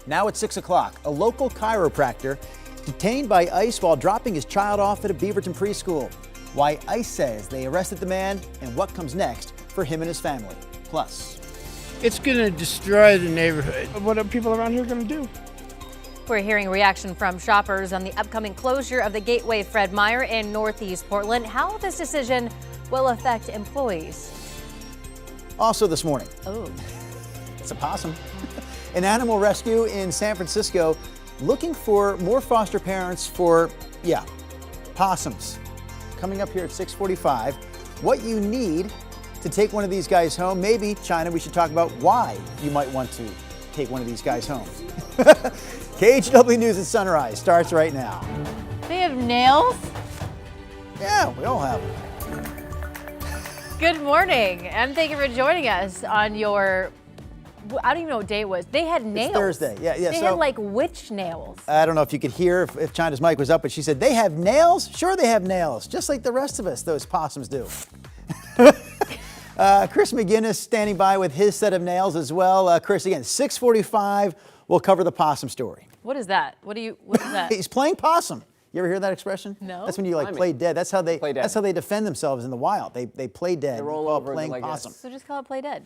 Now at 6 o'clock, a local chiropractor detained by ICE while dropping his child off at a Beaverton preschool. Why ICE says they arrested the man and what comes next for him and his family. Plus, it's going to destroy the neighborhood. What are people around here going to do? We're hearing reaction from shoppers on the upcoming closure of the Gateway Fred Meyer in Northeast Portland. How this decision will affect employees. Also this morning, it's a possum. An animal rescue in San Francisco looking for more foster parents for, possums. Coming up here at 6:45, what you need to take one of these guys home. Maybe, China, we should talk about why you might want to take one of these guys home. KGW News at Sunrise starts right now. They have nails? Yeah, we all have them. Good morning, and thank you for joining us on your, I don't even know what day it was. They had nails. It's Thursday, yeah. They had like witch nails. I don't know if you could hear if China's mic was up, but she said, they have nails? Sure they have nails, just like the rest of us, those possums do. Chris McGinnis standing by with his set of nails as well. Chris, again, 6:45, we'll cover the possum story. What is that? What is that? He's playing possum. You ever hear that expression? No. That's when you play dead. That's how they defend themselves in the wild. They play dead. They roll over playing possum. So just call it play dead.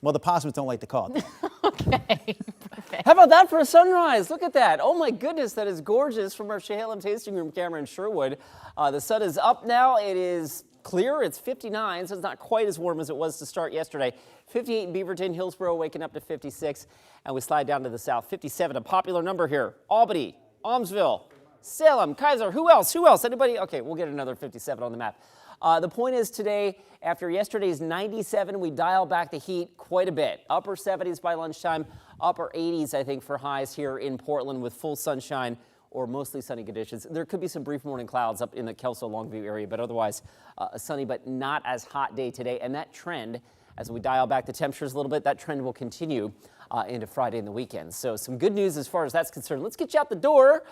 Well, the possums don't like to call it that. Okay. Perfect. How about that for a sunrise? Look at that. Oh my goodness, that is gorgeous from our Chehalem Tasting Room camera in Sherwood. The sun is up now. It is clear. It's 59, so it's not quite as warm as it was to start yesterday. 58 in Beaverton, Hillsborough waking up to 56, and we slide down to the south. 57, a popular number here. Albany, Almsville, Salem, Kaiser. Who else? Anybody? Okay, we'll get another 57 on the map. The point is today, after yesterday's 97, we dial back the heat quite a bit. Upper 70s by lunchtime, upper 80s, I think, for highs here in Portland with full sunshine or mostly sunny conditions. There could be some brief morning clouds up in the Kelso Longview area, but otherwise a sunny but not as hot day today. And that trend, as we dial back the temperatures a little bit, that trend will continue into Friday and the weekend. So some good news as far as that's concerned. Let's get you out the door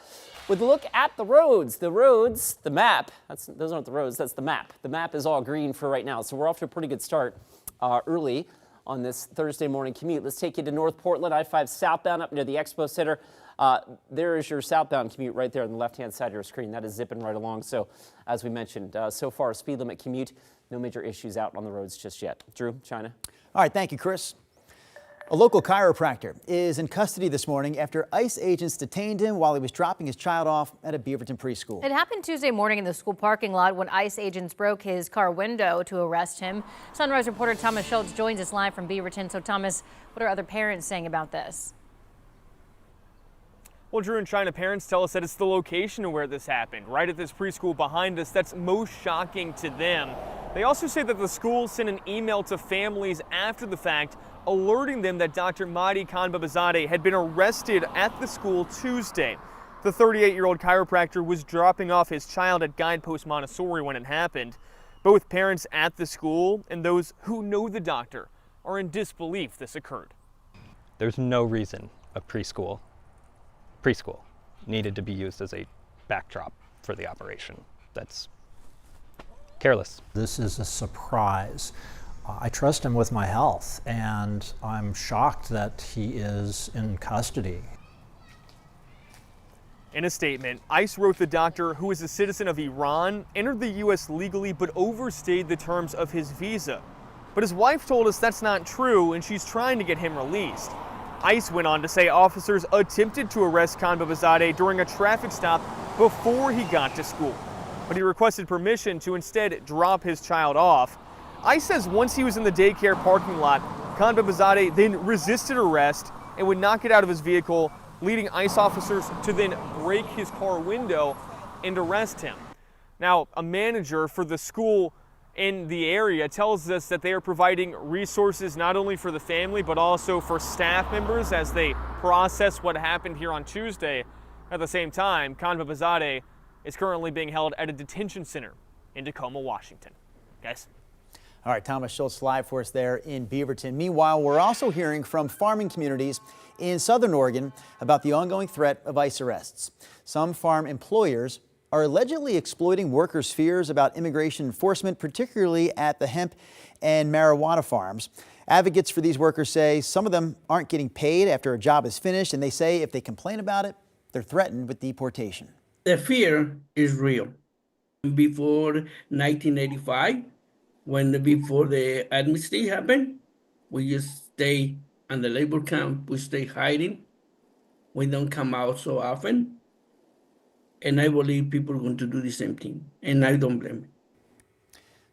with a look at the roads. The roads, the map, those aren't the roads, that's the map. The map is all green for right now. So we're off to a pretty good start early on this Thursday morning commute. Let's take you to North Portland, I-5 southbound up near the Expo Center. There is your southbound commute right there on the left-hand side of your screen. That is zipping right along. So as we mentioned, so far speed limit commute, no major issues out on the roads just yet. Drew, China. All right, thank you, Chris. A local chiropractor is in custody this morning after ICE agents detained him while he was dropping his child off at a Beaverton preschool. It happened Tuesday morning in the school parking lot when ICE agents broke his car window to arrest him. Sunrise reporter Thomas Schultz joins us live from Beaverton. So Thomas, what are other parents saying about this? Well, Drew and China, parents tell us that it's the location of where this happened, right at this preschool behind us, that's most shocking to them. They also say that the school sent an email to families after the fact, alerting them that Dr. Mahdi Khanbabazadeh had been arrested at the school Tuesday. The 38-year-old chiropractor was dropping off his child at Guidepost Montessori when it happened. Both parents at the school and those who know the doctor are in disbelief this occurred. There's no reason a preschool needed to be used as a backdrop for the operation. That's careless. This is a surprise. I trust him with my health, and I'm shocked that he is in custody. In a statement, ICE wrote the doctor, who is a citizen of Iran, entered the U.S. legally but overstayed the terms of his visa. But his wife told us that's not true, and she's trying to get him released. ICE went on to say officers attempted to arrest Khanbabazadeh during a traffic stop before he got to school, but he requested permission to instead drop his child off. ICE says once he was in the daycare parking lot, Khanbabazadeh then resisted arrest and would not get out of his vehicle, leading ICE officers to then break his car window and arrest him. Now, a manager for the school in the area tells us that they are providing resources not only for the family but also for staff members as they process what happened here on Tuesday. At the same time, Khanbabazadeh is currently being held at a detention center in Tacoma, Washington. Guys. All right, Thomas Schultz live for us there in Beaverton. Meanwhile, we're also hearing from farming communities in southern Oregon about the ongoing threat of ICE arrests. Some farm employers are allegedly exploiting workers' fears about immigration enforcement, particularly at the hemp and marijuana farms. Advocates for these workers say some of them aren't getting paid after a job is finished, and they say if they complain about it, they're threatened with deportation. The fear is real. Before 1985, before the amnesty happened, we just stay on the labor camp, we stay hiding. We don't come out so often. And I believe people are going to do the same thing, and I don't blame them.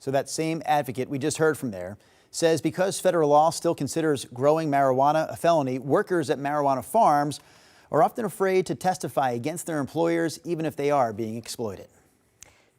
So that same advocate we just heard from there says because federal law still considers growing marijuana a felony, workers at marijuana farms are often afraid to testify against their employers, even if they are being exploited.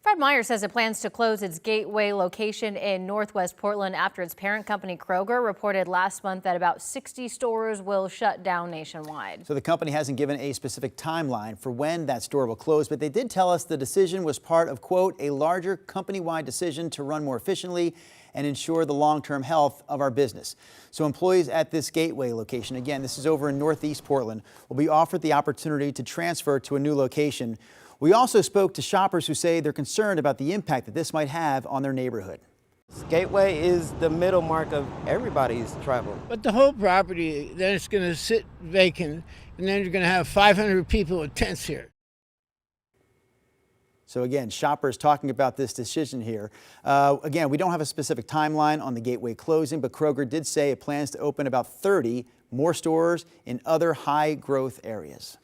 Fred Meyer says it plans to close its Gateway location in Northwest Portland after its parent company Kroger reported last month that about 60 stores will shut down nationwide. So the company hasn't given a specific timeline for when that store will close, but they did tell us the decision was part of, quote, a larger company-wide decision to run more efficiently and ensure the long-term health of our business. So employees at this Gateway location, again, this is over in Northeast Portland, will be offered the opportunity to transfer to a new location. We also spoke to shoppers who say they're concerned about the impact that this might have on their neighborhood. Gateway is the middle mark of everybody's travel. But the whole property, then it's going to sit vacant, and then you're going to have 500 people with tents here. So again, shoppers talking about this decision here. Again, we don't have a specific timeline on the Gateway closing, but Kroger did say it plans to open about 30 more stores in other high growth areas.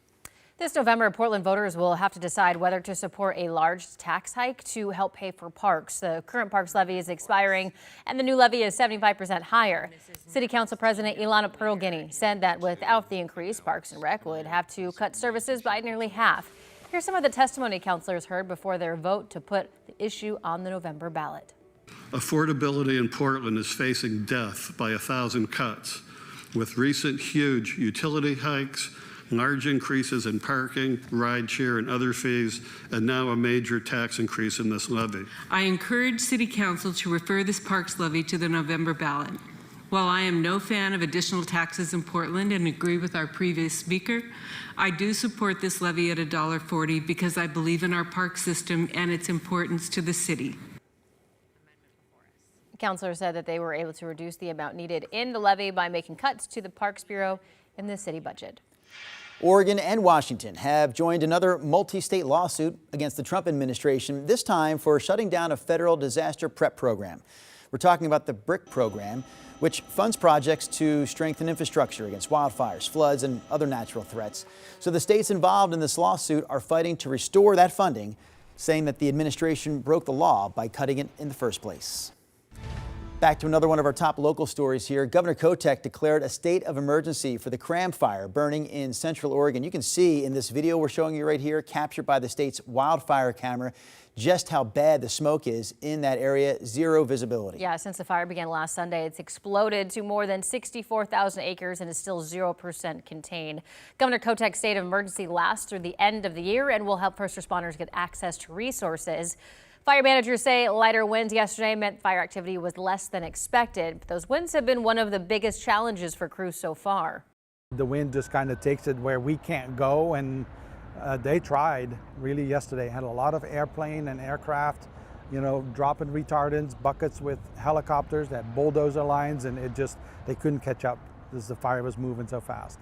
This November, Portland voters will have to decide whether to support a large tax hike to help pay for parks. The current parks levy is expiring, and the new levy is 75% higher. City Council President Ilana Pearl-Guiney said that without the increase, Parks and Rec would have to cut services by nearly half. Here's some of the testimony councilors heard before their vote to put the issue on the November ballot. Affordability in Portland is facing death by 1,000 cuts, with recent huge utility hikes, large increases in parking, rideshare, and other fees, and now a major tax increase in this levy. I encourage City Council to refer this parks levy to the November ballot. While I am no fan of additional taxes in Portland and agree with our previous speaker, I do support this levy at $1.40 because I believe in our park system and its importance to the city. Councilors said that they were able to reduce the amount needed in the levy by making cuts to the Parks Bureau in the city budget. Oregon and Washington have joined another multi-state lawsuit against the Trump administration, this time for shutting down a federal disaster prep program. We're talking about the BRIC program, which funds projects to strengthen infrastructure against wildfires, floods, and other natural threats. So the states involved in this lawsuit are fighting to restore that funding, saying that the administration broke the law by cutting it in the first place. Back to another one of our top local stories here. Governor Kotek declared a state of emergency for the Cram Fire burning in Central Oregon. You can see in this video we're showing you right here, captured by the state's wildfire camera, just how bad the smoke is in that area. Zero visibility. Yeah, since the fire began last Sunday, it's exploded to more than 64,000 acres and is still 0% contained. Governor Kotek's state of emergency lasts through the end of the year and will help first responders get access to resources. Fire managers say lighter winds yesterday meant fire activity was less than expected, but those winds have been one of the biggest challenges for crews so far. The wind just kind of takes it where we can't go, and they tried really yesterday. Had a lot of airplane and aircraft, dropping retardants, buckets with helicopters that bulldozer lines, and they couldn't catch up because the fire was moving so fast.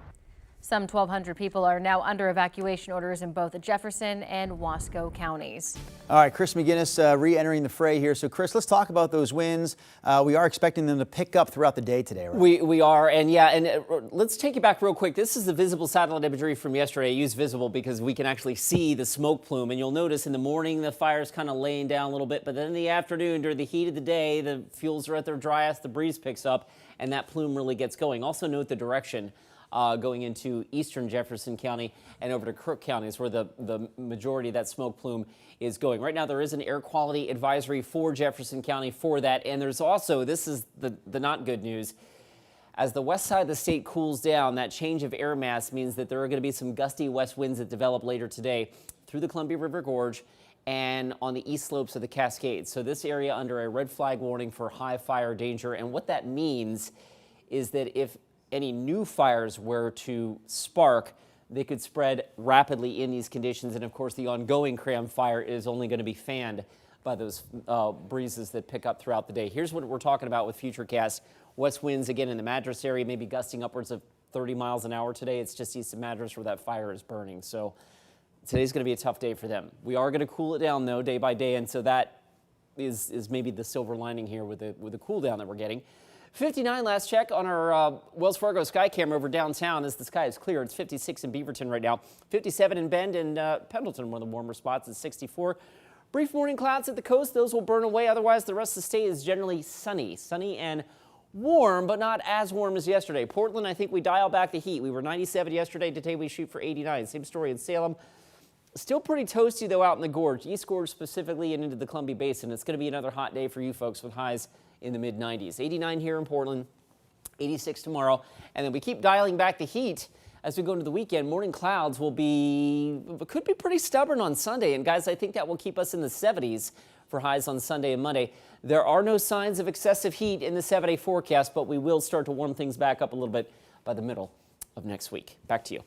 Some 1,200 people are now under evacuation orders in both Jefferson and Wasco counties. All right, Chris McGinnis re-entering the fray here. So, Chris, let's talk about those winds. We are expecting them to pick up throughout the day today, right? We are, and yeah, and let's take you back real quick. This is the visible satellite imagery from yesterday. I use visible because we can actually see the smoke plume, and you'll notice in the morning the fire's kind of laying down a little bit, but then in the afternoon, during the heat of the day, the fuels are at their driest, the breeze picks up, and that plume really gets going. Also note the direction. Going into eastern Jefferson County and over to Crook County is where the majority of that smoke plume is going. Right now there is an air quality advisory for Jefferson County for that, and there's also, this is the not good news, as the west side of the state cools down, that change of air mass means that there are going to be some gusty west winds that develop later today through the Columbia River Gorge and on the east slopes of the Cascades. So this area under a red flag warning for high fire danger, and what that means is that if any new fires were to spark, they could spread rapidly in these conditions. And of course, the ongoing Cram Fire is only going to be fanned by those breezes that pick up throughout the day. Here's what we're talking about with Futurecast. West winds again in the Madras area, maybe gusting upwards of 30 miles an hour today. It's just east of Madras where that fire is burning. So today's going to be a tough day for them. We are going to cool it down, though, day by day, and so that is maybe the silver lining here with the cool down that we're getting. 59 last check on our Wells Fargo sky camera over downtown as the sky is clear. It's 56 in Beaverton right now, 57 in Bend and Pendleton, one of the warmer spots is 64. Brief morning clouds at the coast. Those will burn away. Otherwise, the rest of the state is generally sunny and warm, but not as warm as yesterday. Portland, I think we dial back the heat. We were 97 yesterday. Today we shoot for 89. Same story in Salem. Still pretty toasty, though, out in the gorge, East Gorge specifically and into the Columbia Basin. It's going to be another hot day for you folks with highs in the mid-90s. 89 here in Portland, 86 tomorrow. And then we keep dialing back the heat as we go into the weekend. Morning clouds could be pretty stubborn on Sunday. And guys, I think that will keep us in the 70s for highs on Sunday and Monday. There are no signs of excessive heat in the 7-day forecast, but we will start to warm things back up a little bit by the middle of next week. Back to you.